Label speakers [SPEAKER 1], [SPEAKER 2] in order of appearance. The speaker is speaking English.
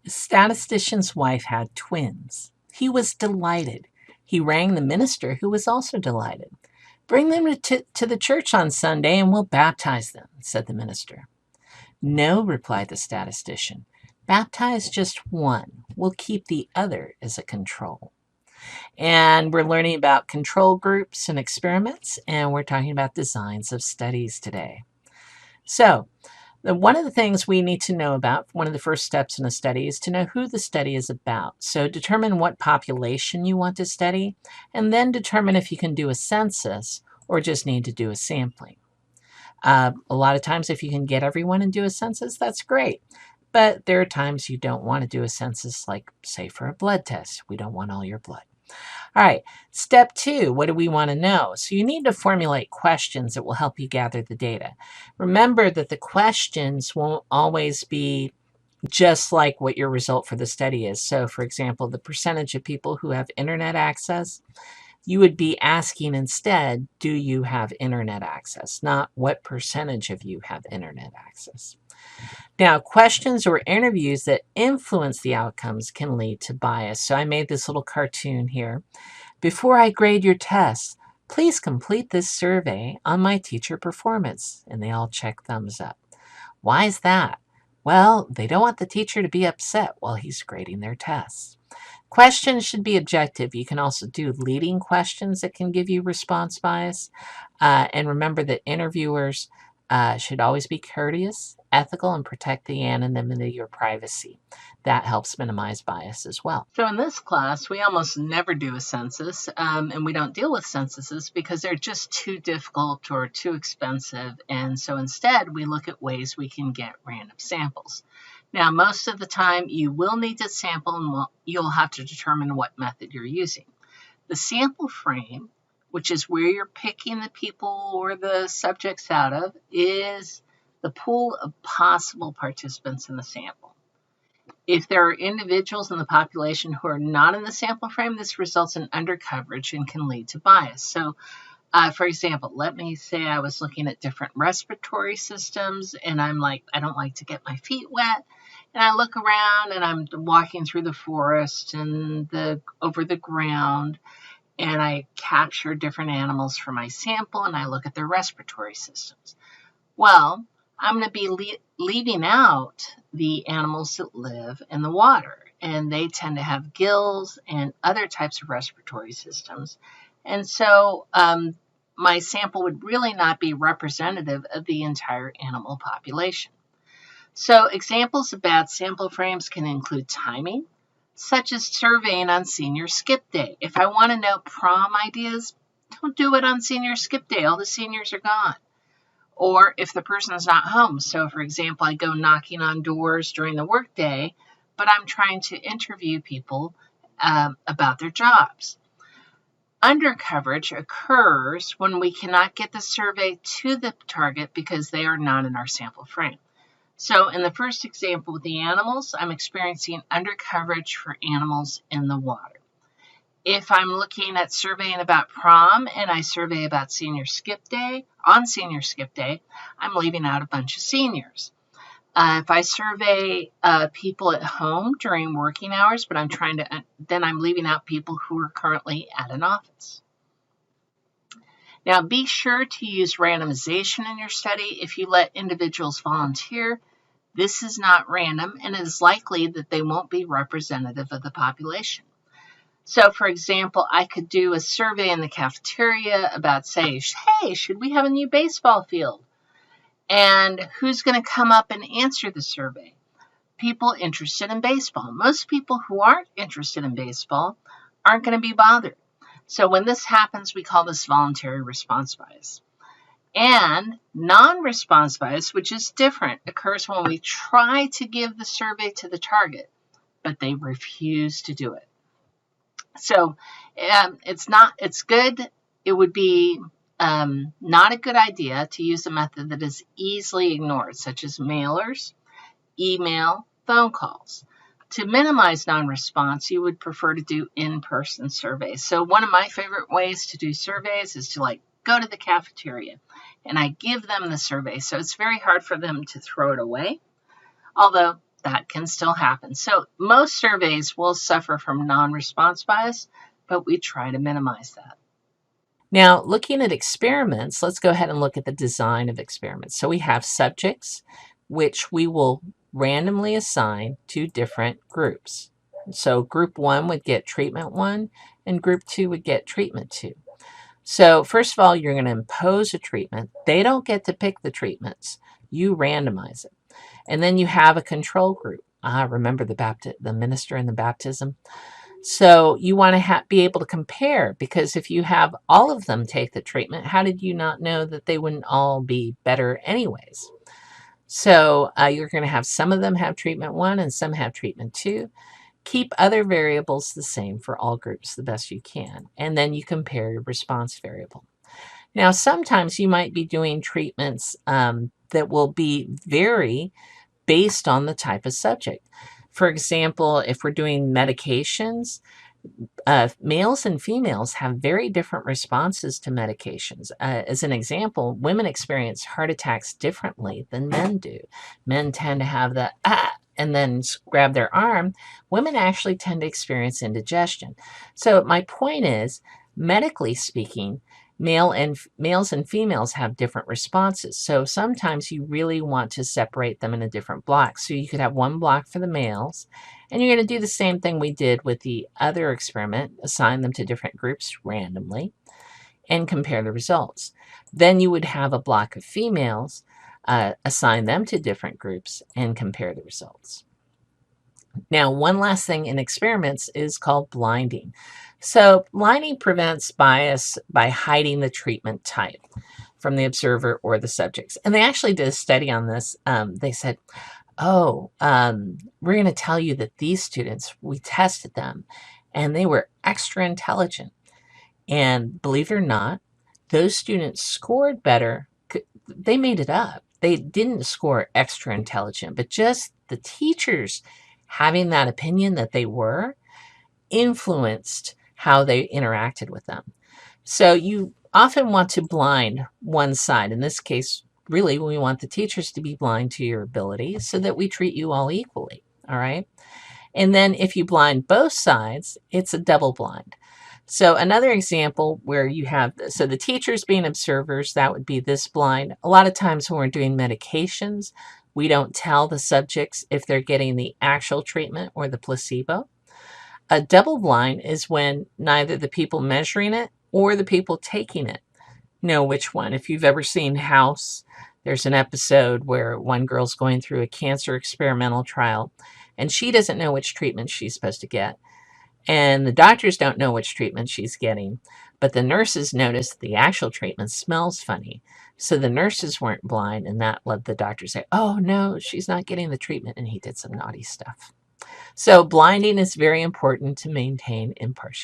[SPEAKER 1] The statistician's wife had twins. He was delighted. He rang the minister, who was also delighted. Bring them to the church on Sunday and we'll baptize them, said the minister. No, replied the statistician. Baptize just one. We'll keep the other as a control. And we're learning about control groups and experiments, and we're talking about designs of studies today. So, one of the things we need to know about, one of the first steps in a study, is to know who the study is about. So determine what population you want to study, and then determine if you can do a census or just need to do a sampling. A lot of times, if you can get everyone and do a census, that's great. But there are times you don't want to do a census, like, say, for a blood test. We don't want all your blood. All right, step 2, what do we want to know? So you need to formulate questions that will help you gather the data. Remember that the questions won't always be just like what your result for the study is. So for example, the percentage of people who have internet access, you would be asking instead, do you have internet access? Not what percentage of you have internet access. Now, questions or interviews that influence the outcomes can lead to bias. So I made this little cartoon here. Before I grade your tests, please complete this survey on my teacher performance. And they all check thumbs up. Why is that? Well, they don't want the teacher to be upset while he's grading their tests. Questions should be objective. You can also do leading questions that can give you response bias. And remember that interviewers should always be courteous, ethical, and protect the anonymity or privacy. That helps minimize bias as well. So in this class, we almost never do a census, and we don't deal with censuses because they're just too difficult or too expensive. And so instead, we look at ways we can get random samples. Now, most of the time, you will need to sample, and you'll have to determine what method you're using. The sample frame, which is where you're picking the people or the subjects out of, is the pool of possible participants in the sample. If there are individuals in the population who are not in the sample frame, this results in undercoverage and can lead to bias. So, for example, let me say I was looking at different respiratory systems, and I'm like, I don't like to get my feet wet. And I look around, and I'm walking through the forest and over the ground, and I capture different animals for my sample, and I look at their respiratory systems. Well, I'm going to be leaving out the animals that live in the water, and they tend to have gills and other types of respiratory systems. And so my sample would really not be representative of the entire animal population. So examples of bad sample frames can include timing, such as surveying on senior skip day. If I want to know prom ideas, don't do it on senior skip day. All the seniors are gone. Or if the person's not home. So, for example, I go knocking on doors during the workday, but I'm trying to interview people about their jobs. Undercoverage occurs when we cannot get the survey to the target because they are not in our sample frame. So in the first example with the animals, I'm experiencing undercoverage for animals in the water. If I'm looking at surveying about prom and I survey about senior skip day, on senior skip day, I'm leaving out a bunch of seniors. If I survey people at home during working hours, but then I'm leaving out people who are currently at an office. Now, be sure to use randomization in your study. If you let individuals volunteer, this is not random, and it is likely that they won't be representative of the population. So, for example, I could do a survey in the cafeteria about, say, hey, should we have a new baseball field? And who's going to come up and answer the survey? People interested in baseball. Most people who aren't interested in baseball aren't going to be bothered. So when this happens, we call this voluntary response bias. And non-response bias, which is different, occurs when we try to give the survey to the target, but they refuse to do it. So it's good. It would be not a good idea to use a method that is easily ignored, such as mailers, email, phone calls. To minimize non-response, you would prefer to do in-person surveys. So one of my favorite ways to do surveys is to go to the cafeteria and I give them the survey. So it's very hard for them to throw it away. Although that can still happen. So most surveys will suffer from non-response bias, but we try to minimize that. Now, looking at experiments, let's go ahead and look at the design of experiments. So we have subjects, which we will randomly assign to different groups. So group 1 would get treatment 1, and group 2 would get treatment 2. So first of all, you're going to impose a treatment. They don't get to pick the treatments. You randomize it. And then you have a control group. Remember the minister and the baptism? So you want to be able to compare, because if you have all of them take the treatment, how did you not know that they wouldn't all be better anyways? So you're going to have some of them have treatment 1 and some have treatment 2. Keep other variables the same for all groups the best you can, and then you compare your response variable. Now, sometimes you might be doing treatments that will vary based on the type of subject. For example, if we're doing medications, males and females have very different responses to medications. As an example, women experience heart attacks differently than men do. Men tend to have the and then grab their arm. Women actually tend to experience indigestion. So my point is, medically speaking, males and females have different responses. So sometimes you really want to separate them into different blocks. So you could have one block for the males, and you're going to do the same thing we did with the other experiment, assign them to different groups randomly, and compare the results. Then you would have a block of females, assign them to different groups, and compare the results. Now, one last thing in experiments is called blinding. So blinding prevents bias by hiding the treatment type from the observer or the subjects. And they actually did a study on this. They said, we're going to tell you that these students, we tested them, and they were extra intelligent. And believe it or not, those students scored better. They made it up. They didn't score extra intelligent, but just the teachers having that opinion that they were influenced how they interacted with them. So you often want to blind one side. In this case, really, we want the teachers to be blind to your ability so that we treat you all equally, all right? And then if you blind both sides, it's a double blind. So another example where you have, so the teachers being observers, that would be this blind. A lot of times when we're doing medications, we don't tell the subjects if they're getting the actual treatment or the placebo. A double blind is when neither the people measuring it or the people taking it know which one. If you've ever seen House, there's an episode where one girl's going through a cancer experimental trial, and she doesn't know which treatment she's supposed to get. And the doctors don't know which treatment she's getting, but the nurses notice the actual treatment smells funny. So the nurses weren't blind, and that led the doctor to say, oh no, she's not getting the treatment, and he did some naughty stuff. So blinding is very important to maintain impartiality.